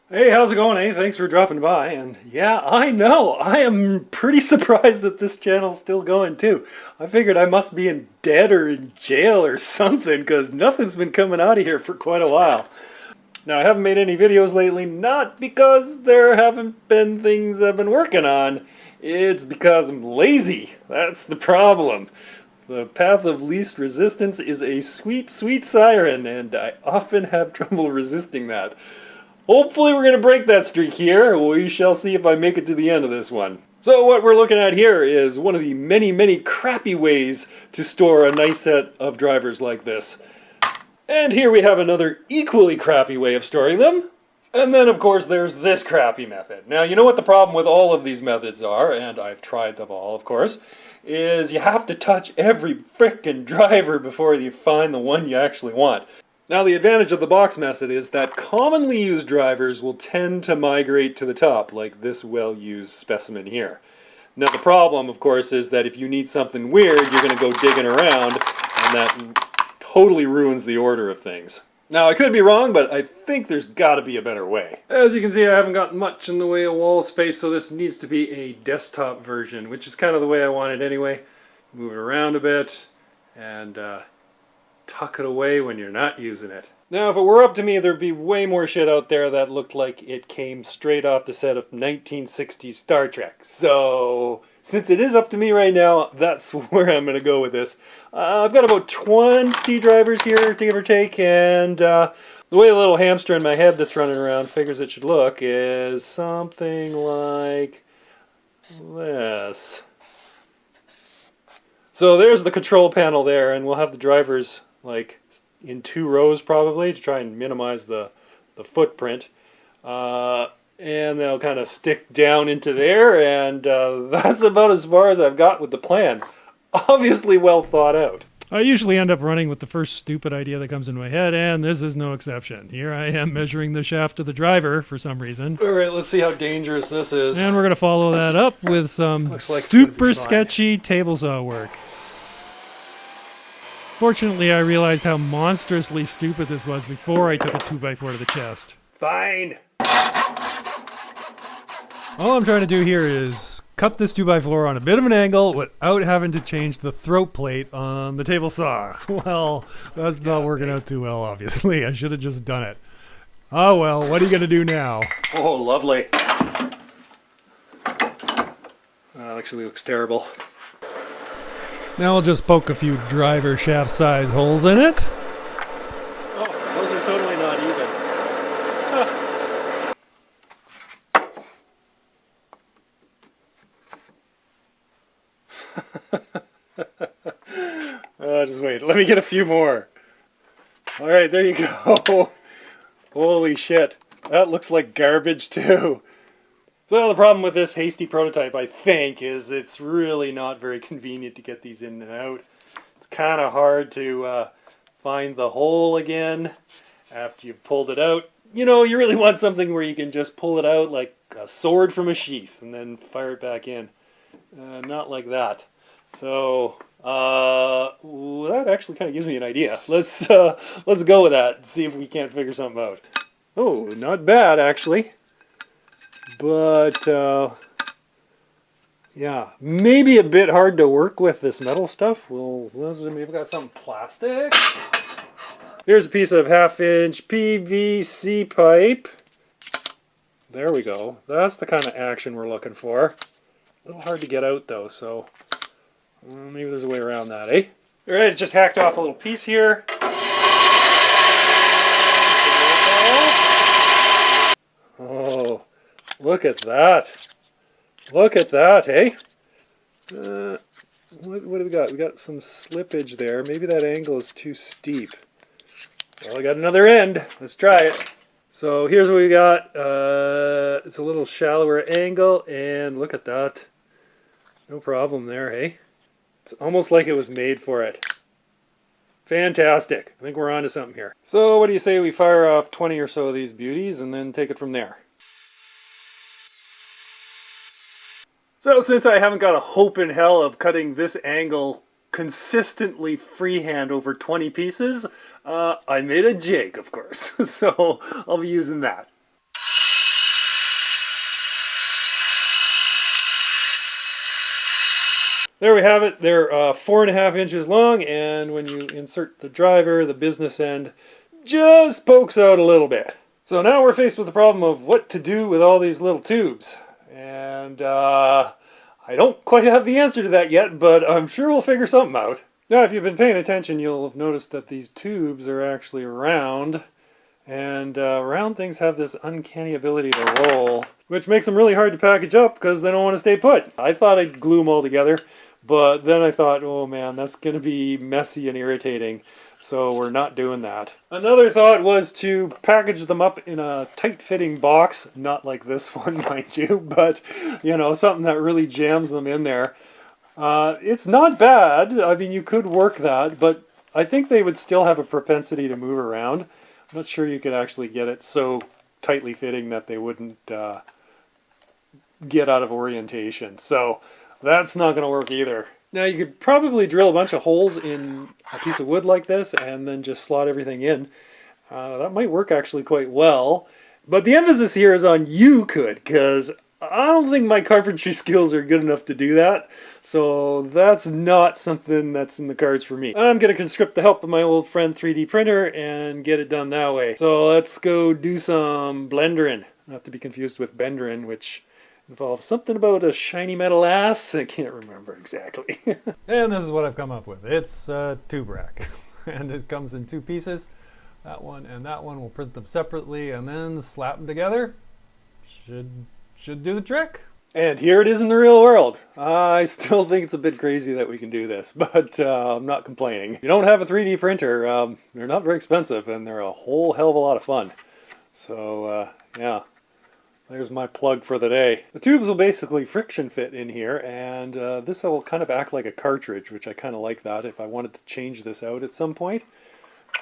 Hey, how's it going, eh? Thanks for dropping by. And yeah, I know, I am pretty surprised that this channel's still going too. I figured I must be in debt or in jail or something, because nothing's been coming out of here for quite a while. Now, I haven't made any videos lately, not because there haven't been things I've been working on. It's because I'm lazy. That's the problem. The path of least resistance is a sweet, sweet siren, and I often have trouble resisting that. Hopefully we're going to break that streak here. We shall see if I make it to the end of this one. So what we're looking at here is one of the many, many crappy ways to store a nice set of drivers like this. And here we have another equally crappy way of storing them. And then, of course, there's this crappy method. Now, you know what the problem with all of these methods are, and I've tried them all, of course, is you have to touch every frickin' driver before you find the one you actually want. Now, the advantage of the box method is that commonly used drivers will tend to migrate to the top, like this well-used specimen here. Now, the problem, of course, is that if you need something weird, you're going to go digging around, and that totally ruins the order of things. Now, I could be wrong, but I think there's got to be a better way. As you can see, I haven't got much in the way of wall space, so this needs to be a desktop version, which is kind of the way I want it anyway. Move it around a bit, and tuck it away when you're not using it. Now, if it were up to me, there'd be way more shit out there that looked like it came straight off the set of 1960s Star Trek. So, since it is up to me right now, that's where I'm going to go with this. I've got about 20 drivers here, give or take, and the way the little hamster in my head that's running around figures it should look is something like this. So there's the control panel there, and we'll have the drivers like in 2 rows probably to try and minimize the footprint. And they'll kind of stick down into there, and that's about as far as I've got with the plan. Obviously well thought out. I usually end up running with the first stupid idea that comes in my head, and this is no exception. Here I am measuring the shaft of the driver for some reason. Alright, let's see how dangerous this is. And we're going to follow that up with some like super sketchy table saw work. Fortunately, I realized how monstrously stupid this was before I took a 2x4 to the chest. Fine! All I'm trying to do here is cut this 2x4 on a bit of an angle without having to change the throat plate on the table saw. Well, that's not working out too well, obviously. I should have just done it. Oh well, what are you going to do now? Oh, lovely. That actually looks terrible. Now I'll just poke a few driver shaft size holes in it. Oh, those are totally not even. Just wait, let me get a few more. Alright, there you go. Holy shit, that looks like garbage too. So the problem with this hasty prototype, I think, is it's really not very convenient to get these in and out. It's kind of hard to find the hole again after you've pulled it out. You know, you really want something where you can just pull it out like a sword from a sheath and then fire it back in. Not like that. So that actually kind of gives me an idea. Let's go with that and see if we can't figure something out. Oh, not bad actually. But, yeah, maybe a bit hard to work with this metal stuff. Well, we've got some plastic. Here's a piece of 1/2-inch PVC pipe. There we go. That's the kind of action we're looking for. A little hard to get out, though, so maybe there's a way around that, eh? All right, just hacked off a little piece here. Oh. Look at that. Look at that, hey? What do we got? We got some slippage there. Maybe that angle is too steep. Well, I got another end. Let's try it. So here's what we got. It's a little shallower angle, and look at that. No problem there, hey? It's almost like it was made for it. Fantastic. I think we're on to something here. So what do you say we fire off 20 or so of these beauties and then take it from there? So since I haven't got a hope in hell of cutting this angle consistently freehand over 20 pieces, I made a jig, of course. So I'll be using that. There we have it. They're 4.5 inches long, and when you insert the driver, the business end just pokes out a little bit. So now we're faced with the problem of what to do with all these little tubes. And I don't quite have the answer to that yet, but I'm sure we'll figure something out. Now, if you've been paying attention, you'll have noticed that these tubes are actually round. And round things have this uncanny ability to roll, which makes them really hard to package up because they don't want to stay put. I thought I'd glue them all together, but then I thought, oh man, that's going to be messy and irritating. So we're not doing that. Another thought was to package them up in a tight-fitting box, not like this one, mind you, but you know, something that really jams them in there. It's not bad. I mean, you could work that, but I think they would still have a propensity to move around. I'm not sure you could actually get it so tightly fitting that they wouldn't get out of orientation. So that's not going to work either. Now you could probably drill a bunch of holes in a piece of wood like this and then just slot everything in. That might work actually quite well. But the emphasis here is on you could, because I don't think my carpentry skills are good enough to do that. So that's not something that's in the cards for me. I'm going to conscript the help of my old friend 3D printer and get it done that way. So let's go do some blendering. Not to be confused with bendering, which involves something about a shiny metal ass. I can't remember exactly. And this is what I've come up with. It's a tube rack. And it comes in two pieces. That one and that one. We'll print them separately and then slap them together. Should do the trick. And here it is in the real world. I still think it's a bit crazy that we can do this, but I'm not complaining. If you don't have a 3D printer, they're not very expensive and they're a whole hell of a lot of fun. So yeah, there's my plug for the day. The tubes will basically friction fit in here, and this will kind of act like a cartridge, which I kind of like that if I wanted to change this out at some point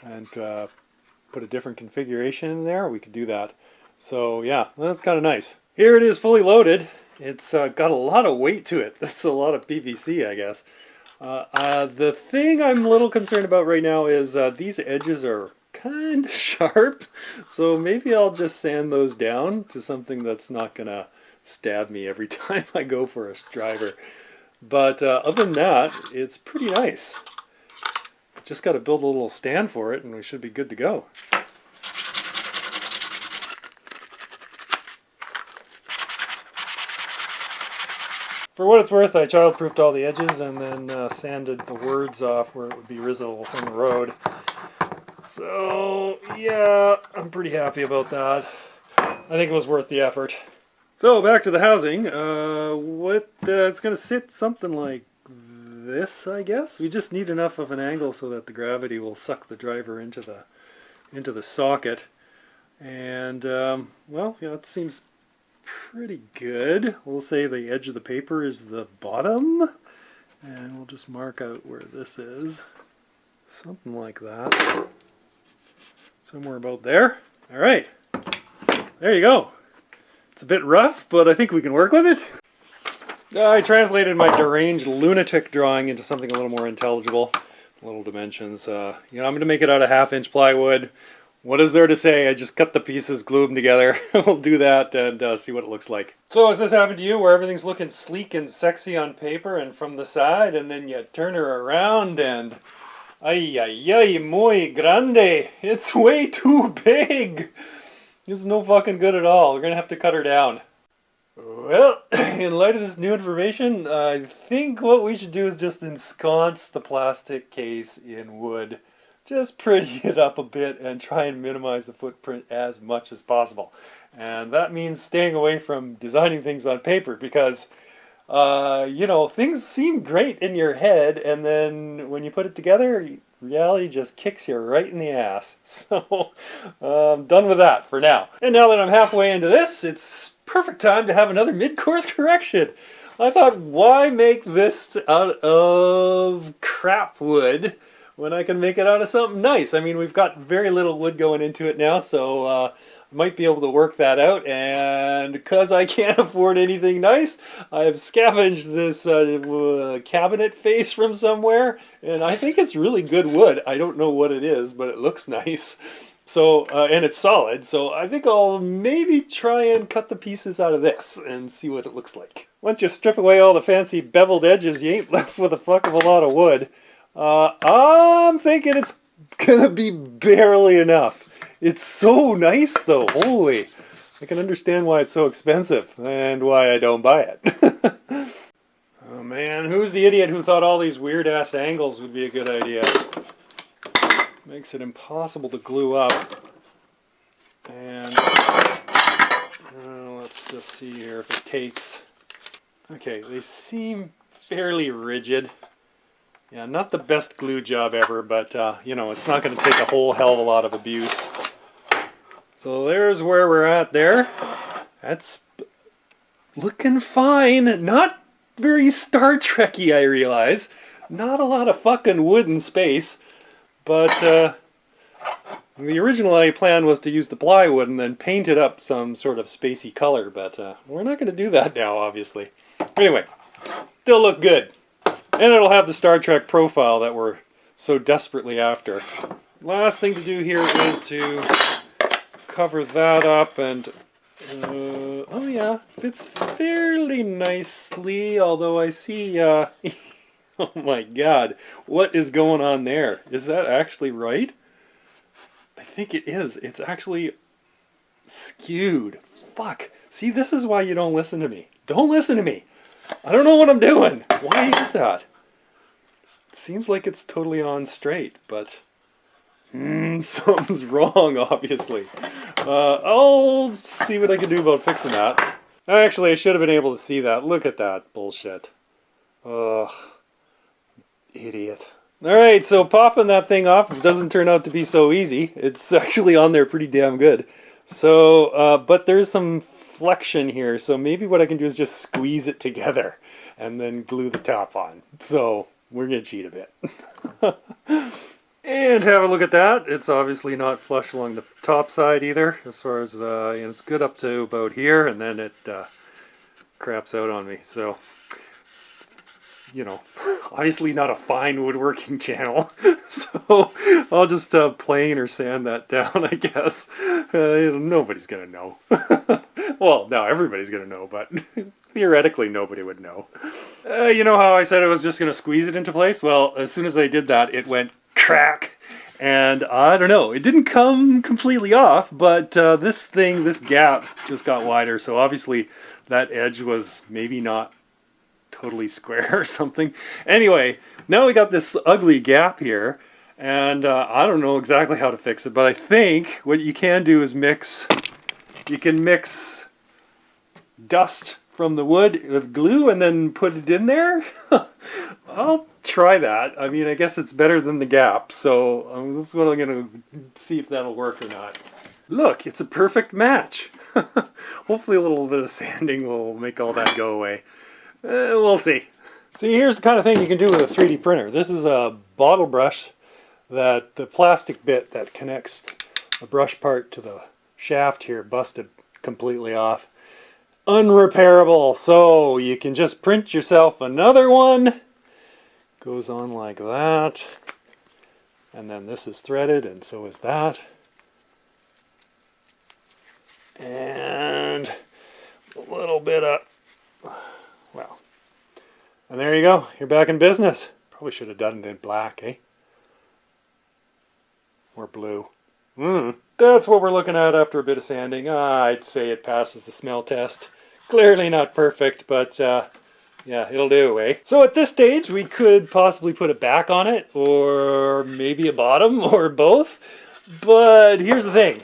and put a different configuration in there, we could do that. So yeah, that's kind of nice. Here it is fully loaded. It's got a lot of weight to it. That's a lot of PVC, I guess. The thing I'm a little concerned about right now is these edges are kind of sharp. So maybe I'll just sand those down to something that's not going to stab me every time I go for a driver. But other than that, it's pretty nice. Just got to build a little stand for it and we should be good to go. For what it's worth, I childproofed all the edges and then sanded the words off where it would be visible from the road. So, yeah, I'm pretty happy about that. I think it was worth the effort. So, back to the housing. It's going to sit something like this, I guess. We just need enough of an angle so that the gravity will suck the driver into the socket. And, well, yeah, it seems pretty good. We'll say the edge of the paper is the bottom, and we'll just mark out where this is. Something like that. Somewhere about there. Alright. There you go. It's a bit rough, but I think we can work with it. I translated my deranged lunatic drawing into something a little more intelligible. Little dimensions. I'm going to make it out of 1/2-inch plywood. What is there to say? I just cut the pieces, glue them together. We'll do that and see what it looks like. So has this happened to you where everything's looking sleek and sexy on paper and from the side, and then you turn her around and ay ay ay muy grande. It's way too big. It's no fucking good at all. We're going to have to cut her down. Well, in light of this new information, I think what we should do is just ensconce the plastic case in wood. Just pretty it up a bit and try and minimize the footprint as much as possible. And that means staying away from designing things on paper because, things seem great in your head and then when you put it together, reality just kicks you right in the ass. So, I'm done with that for now. And now that I'm halfway into this, it's perfect time to have another mid-course correction. I thought, why make this out of crap wood when I can make it out of something nice? I mean, we've got very little wood going into it now, so I might be able to work that out. And because I can't afford anything nice, I've scavenged this cabinet face from somewhere, and I think it's really good wood. I don't know what it is, but it looks nice. So, and it's solid, so I think I'll maybe try and cut the pieces out of this and see what it looks like. Once you strip away all the fancy beveled edges, you ain't left with a fuck of a lot of wood. I'm thinking it's gonna be barely enough. It's so nice though, holy. I can understand why it's so expensive and why I don't buy it. Oh man, who's the idiot who thought all these weird ass angles would be a good idea? Makes it impossible to glue up. And let's just see here if it takes. Okay, they seem fairly rigid. Yeah, not the best glue job ever, but you know, it's not going to take a whole hell of a lot of abuse. So there's where we're at there. That's looking fine. Not very Star Trek-y, I realize. Not a lot of fucking wood in space. But the original plan was to use the plywood and then paint it up some sort of spacey color, but we're not going to do that now, obviously. Anyway, still look good. And it'll have the Star Trek profile that we're so desperately after. Last thing to do here is to cover that up and... oh yeah, fits fairly nicely, although I see... oh my god, what is going on there? Is that actually right? I think it is. It's actually skewed. Fuck. See, this is why you don't listen to me. Don't listen to me. I don't know what I'm doing. Why is that? It seems like it's totally on straight, but... something's wrong, obviously. I'll see what I can do about fixing that. Actually, I should have been able to see that. Look at that bullshit. Ugh. Idiot. Alright, so popping that thing off doesn't turn out to be so easy. It's actually on there pretty damn good. So, but there's some flexion here, so maybe what I can do is just squeeze it together and then glue the top on. So, we're going to cheat a bit. And have a look at that. It's obviously not flush along the top side either, as far as, and it's good up to about here, and then it craps out on me. So, you know, obviously not a fine woodworking channel, so I'll just plane or sand that down, I guess. Nobody's gonna know. Well, no, everybody's gonna know, but theoretically nobody would know. You know how I said I was just gonna squeeze it into place? Well, as soon as I did that, it went crack, and I don't know, it didn't come completely off, but this gap just got wider, so obviously that edge was maybe not totally square or something. Anyway, now we got this ugly gap here, and I don't know exactly how to fix it, but I think what you can do is you can mix dust from the wood with glue and then put it in there. I'll try that. I mean, I guess it's better than the gap, so this is what I'm going to see if that'll work or not. Look, it's a perfect match. Hopefully a little bit of sanding will make all that go away. We'll see. See, here's the kind of thing you can do with a 3D printer. This is a bottle brush that the plastic bit that connects the brush part to the shaft here busted completely off. Unrepairable, so you can just print yourself another one. Goes on like that. And then this is threaded, and so is that. And a little bit of... well, and there you go. You're back in business. Probably should have done it in black, eh? Or blue. That's what we're looking at after a bit of sanding. I'd say it passes the smell test. Clearly not perfect, but yeah, it'll do, eh? So at this stage, we could possibly put a back on it, or maybe a bottom, or both. But here's the thing.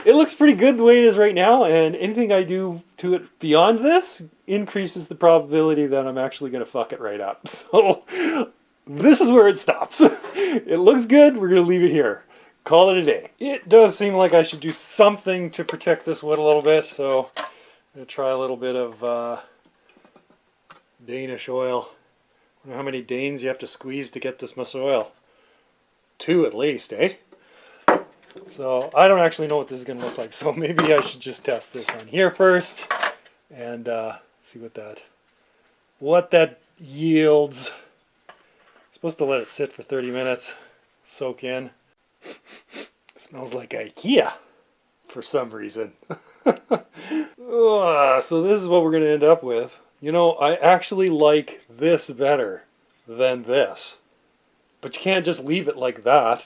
It looks pretty good the way it is right now, and anything I do to it beyond this increases the probability that I'm actually going to fuck it right up. So this is where it stops. It looks good, we're going to leave it here. Call it a day. It does seem like I should do something to protect this wood a little bit, so I'm going to try a little bit of Danish oil. I wonder how many Danes you have to squeeze to get this much oil. 2 at least, eh? So I don't actually know what this is going to look like, so maybe I should just test this on here first and see what that yields. I'm supposed to let it sit for 30 minutes, soak in. Smells like IKEA for some reason. So this is what we're going to end up with. You know, I actually like this better than this. But you can't just leave it like that.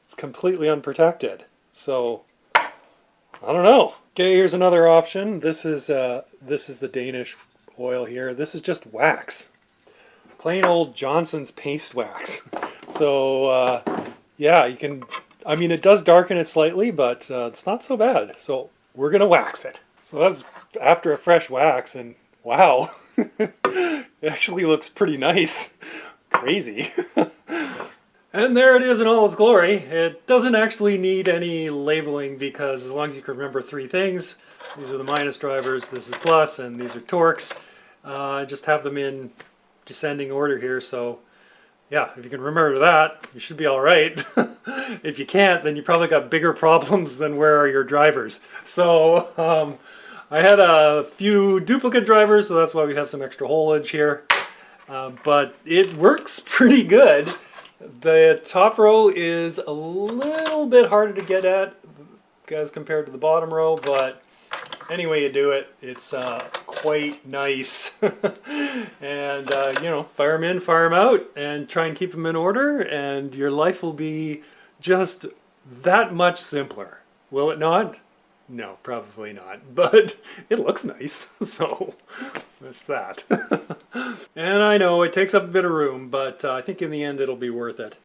It's completely unprotected. So, I don't know. Okay, here's another option. This is the Danish Oil here. This is just wax. Plain old Johnson's paste wax. So, yeah, you can... I mean, it does darken it slightly, but it's not so bad. So, we're going to wax it. So that's after a fresh wax, and wow. It actually looks pretty nice. Crazy. And there it is in all its glory. It doesn't actually need any labeling because as long as you can remember three things, these are the minus drivers, this is plus, and these are torques. Just have them in descending order here, so yeah, if you can remember that, you should be all right. If you can't, then you probably got bigger problems than where are your drivers. So I had a few duplicate drivers, so that's why we have some extra holage here. But it works pretty good. The top row is a little bit harder to get at as compared to the bottom row, but any way you do it, it's quite nice. And you know, fire them in, fire them out, and try and keep them in order, and your life will be just that much simpler. Will it not? No, probably not, but it looks nice, so that's that. And I know it takes up a bit of room, but I think in the end it'll be worth it.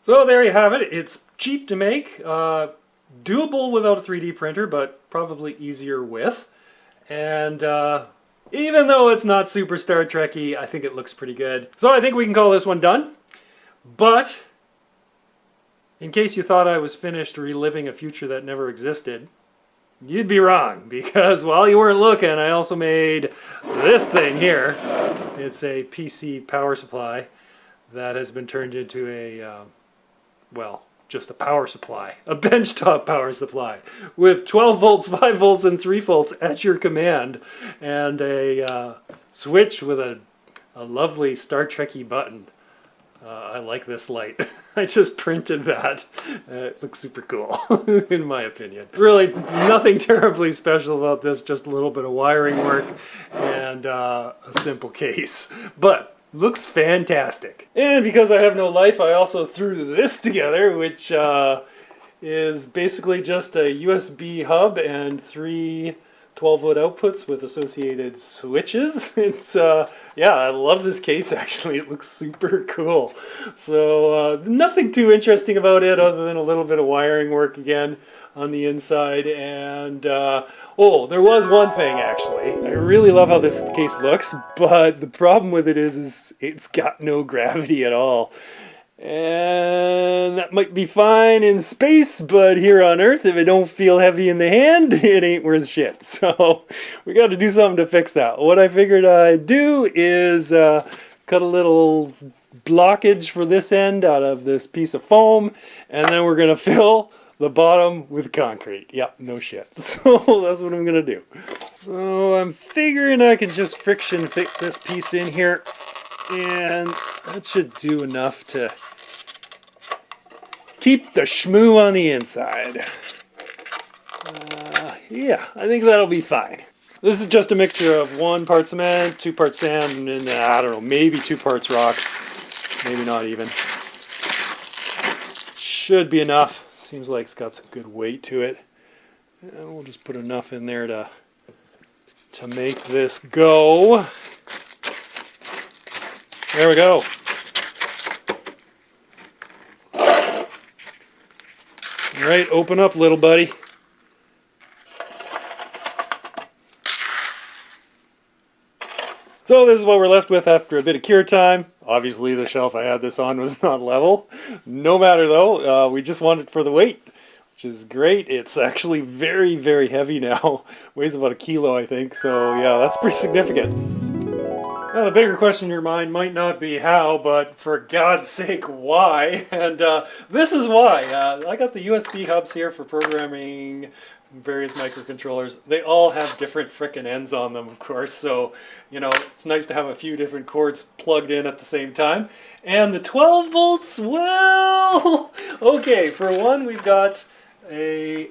So there you have it. It's cheap to make, doable without a 3D printer, but probably easier with. And even though it's not super Star Trek-y, I think it looks pretty good. So I think we can call this one done. But in case you thought I was finished reliving a future that never existed, you'd be wrong, because while you weren't looking, I also made this thing here. It's a PC power supply that has been turned into a, well, just a power supply, a benchtop power supply with 12 volts, 5 volts, and 3 volts at your command, and a switch with a lovely Star Trek-y button. I like this light. I just printed that. It looks super cool, in my opinion. Really, nothing terribly special about this, just a little bit of wiring work and a simple case. But looks fantastic. And because I have no life, I also threw this together, which is basically just a USB hub and 3 12-volt outputs with associated switches. It's yeah, I love this case actually. It looks super cool. So nothing too interesting about it other than a little bit of wiring work again on the inside. And oh, there was one thing actually. I really love how this case looks, but the problem with it is it's got no gravity at all. And that might be fine in space, but here on Earth, if it don't feel heavy in the hand, it ain't worth shit. So we got to do something to fix that. What I figured I'd do is cut a little blockage for this end out of this piece of foam, and then we're going to fill the bottom with concrete. Yep, no shit. So that's what I'm going to do. So I'm figuring I can just friction fit this piece in here, and that should do enough to keep the schmoo on the inside. Yeah, I think that'll be fine. This is just a mixture of 1 part cement, 2 parts sand, and I don't know, maybe 2 parts rock. Maybe not even. Should be enough. Seems like it's got some good weight to it. And we'll just put enough in there to make this go. There we go. All right, open up, little buddy. So this is what we're left with after a bit of cure time. Obviously the shelf I had this on was not level. No matter though, we just want it for the weight, which is great. It's actually very, very heavy now. Weighs about 1 kilo, I think. So yeah, that's pretty significant. Now, the bigger question in your mind might not be how, but for God's sake, why? And this is why. I got the USB hubs here for programming various microcontrollers. They all have different frickin' ends on them, of course, so, you know, it's nice to have a few different cords plugged in at the same time. And the 12 volts, well, okay, for one, we've got a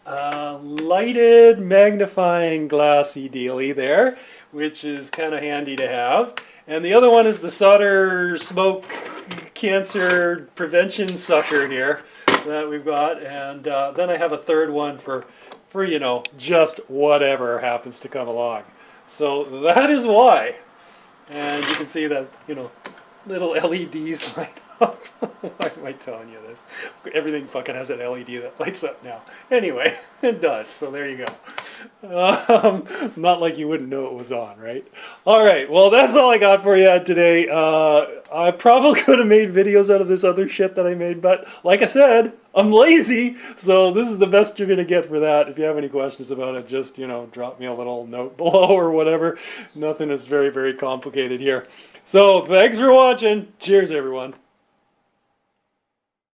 lighted magnifying glassy dealy there, which is kind of handy to have. And the other one is the solder smoke cancer prevention sucker here that we've got. And then I have a third one for, you know, just whatever happens to come along. So that is why. And you can see that, you know, little LEDs light up. Why am I telling you this? Everything fucking has an LED that lights up now. Anyway, it does, so there you go. Not like you wouldn't know it was on, right? Alright, well that's all I got for you today. I probably could have made videos out of this other shit that I made, but like I said, I'm lazy, so this is the best you're going to get for that. If you have any questions about it, just, you know, drop me a little note below or whatever. Nothing is very, very complicated here. So, thanks for watching. Cheers, everyone.